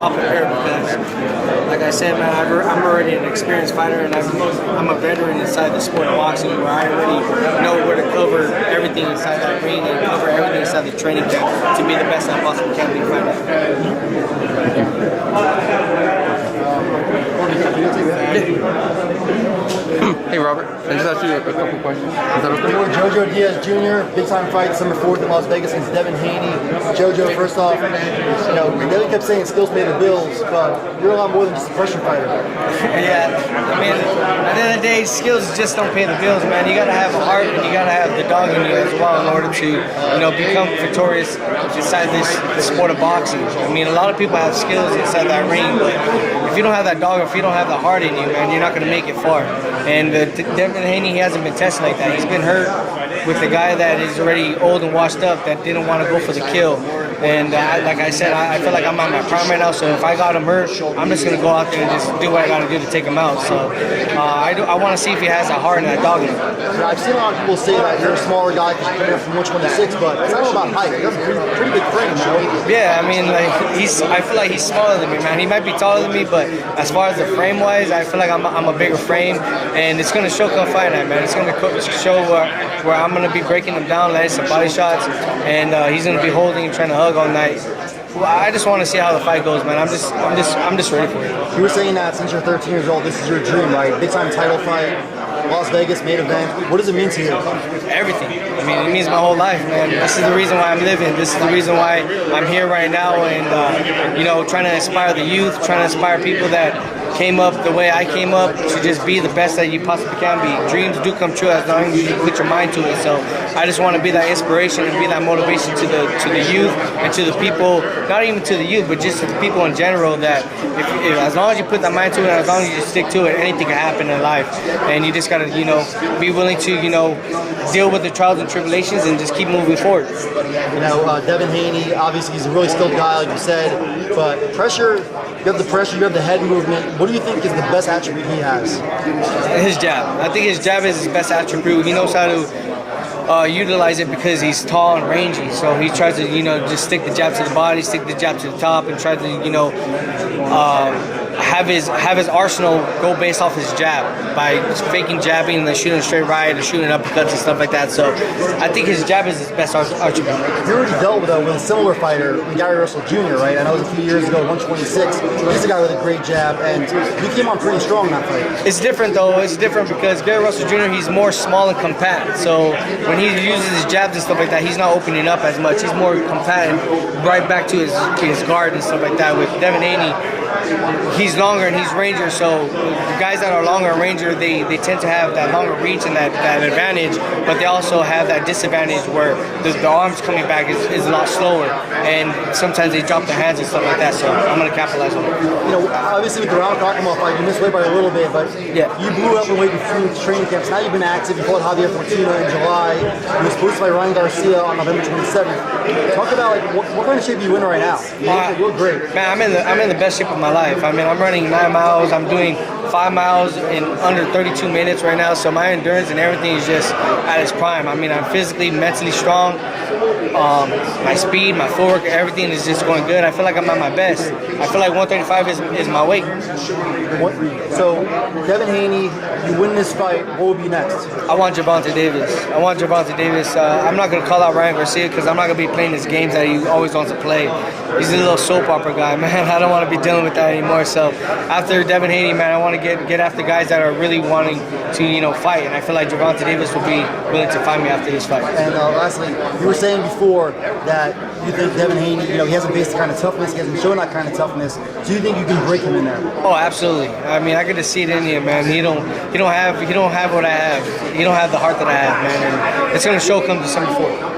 Prepared because, like I said, man, I'm already an experienced fighter, and I'm a veteran inside the sport of boxing, where I already know where to cover everything inside that ring and cover everything inside the training camp to be the best I possibly can be fighting. Hey Robert, I just asked you a couple questions. Is that okay? Jojo Diaz Jr., big-time fight December 4th in Las Vegas against Devin Haney. Jojo, first off, Devin kept saying skills pay the bills, but you're a lot more than just a pressure fighter. Yeah, I mean, at the end of the day, skills just don't pay the bills, man. You gotta have a heart, and you gotta have the dog in you as well in order to, become victorious inside this sport of boxing. I mean, a lot of people have skills inside that ring, but if you don't have that dog, if you don't have the heart in you, man, you're not gonna make it far. And Devin Haney, he hasn't been tested like that. He's been hurt with a guy that is already old and washed up that didn't want to go for the kill. And like I said, I feel like I'm at my prime right now, so if I got him hurt, I'm just going to go out there and just do what I got to do to take him out. So I want to see if he has that heart and that dog in him. I've seen a lot of people say that you're a smaller guy because you're from 126, but it's not all about height. You have a pretty big frame, man. Yeah, I mean, I feel like he's smaller than me, man. He might be taller than me, but as far as the frame-wise, I feel like I'm a bigger frame, and it's going to show come fight night, man. It's going to show where I'm going to be breaking him down, landing some body shots, and he's going to be holding and trying to hug all night. Well, I just want to see how the fight goes, man. I'm just ready for it. You were saying that since you're 13 years old, this is your dream, right? Big time title fight, Las Vegas main event. What does it mean to you? Everything. I mean, it means my whole life, man. This is the reason why I'm living. This is the reason why I'm here right now, and trying to inspire the youth, trying to inspire people that came up the way I came up to just be the best that you possibly can be. Dreams do come true as long as you put your mind to it. So I just want to be that inspiration and be that motivation to the youth and to the people, not even to the youth, but just to the people in general, that if as long as you put that mind to it, and as long as you stick to it, anything can happen in life. And you just gotta, be willing to, deal with the trials and tribulations and just keep moving forward. Devin Haney, obviously he's a really skilled guy, like you said, but pressure, you have the pressure, you have the head movement. What do you think is the best attribute he has? His jab. I think his jab is his best attribute. He knows how to utilize it because he's tall and rangy. So he tries to, just stick the jab to the body, stick the jab to the top, and try to, have his arsenal go based off his jab by faking jabbing and then shooting straight right or shooting uppercuts and stuff like that. So I think his jab is his best attribute. You already dealt with a similar fighter, Diaz Jr, right? I know it was a few years ago, 126. He's a guy with a great jab, and he came on pretty strong in that fight. It's different though. It's different because Diaz Jr, he's more small and compact. So when he uses his jabs and stuff like that, he's not opening up as much. He's more compact and right back to his guard and stuff like that. With Devin Haney, he's longer and he's ranger, so the guys that are longer and ranger, they tend to have that longer reach and that advantage, but they also have that disadvantage where the arms coming back is a lot slower, and sometimes they drop their hands and stuff like that, so I'm going to capitalize on it. Obviously with the Round Kakama fight, you missed weight by a little bit, but yeah, you blew up in weight between training camps. Now you've been active. You fought Javier Fortuna in July. You were supposed to fight Ryan Garcia on November 27th. Talk about what kind of shape are you in right now? You look great. Man, I'm in the best shape of my life. I mean, I'm running 9 miles. I'm doing 5 miles in under 32 minutes right now. So my endurance and everything is just at its prime. I mean, I'm physically, mentally strong. My speed, my footwork, everything is just going good. I feel like I'm at my best. I feel like 135 is my weight. So, Devin Haney, you win this fight, what will be next? I want Gervonta Davis. I'm not going to call out Ryan Garcia because I'm not going to be playing his games that he always wants to play. He's a little soap opera guy, man. I don't want to be dealing with that anymore. So after Devin Haney, man, I want to get after guys that are really wanting to, fight. And I feel like Gervonta Davis will be willing to fight me after this fight. And lastly, you were saying before that you think Devin Haney, he hasn't faced the kind of toughness, he hasn't shown that kind of toughness. Do you think you can break him in there? Oh, absolutely. I mean, I could just see it in him, man. He don't have what I have. He don't have the heart that I have, man. And it's gonna show come December 4th.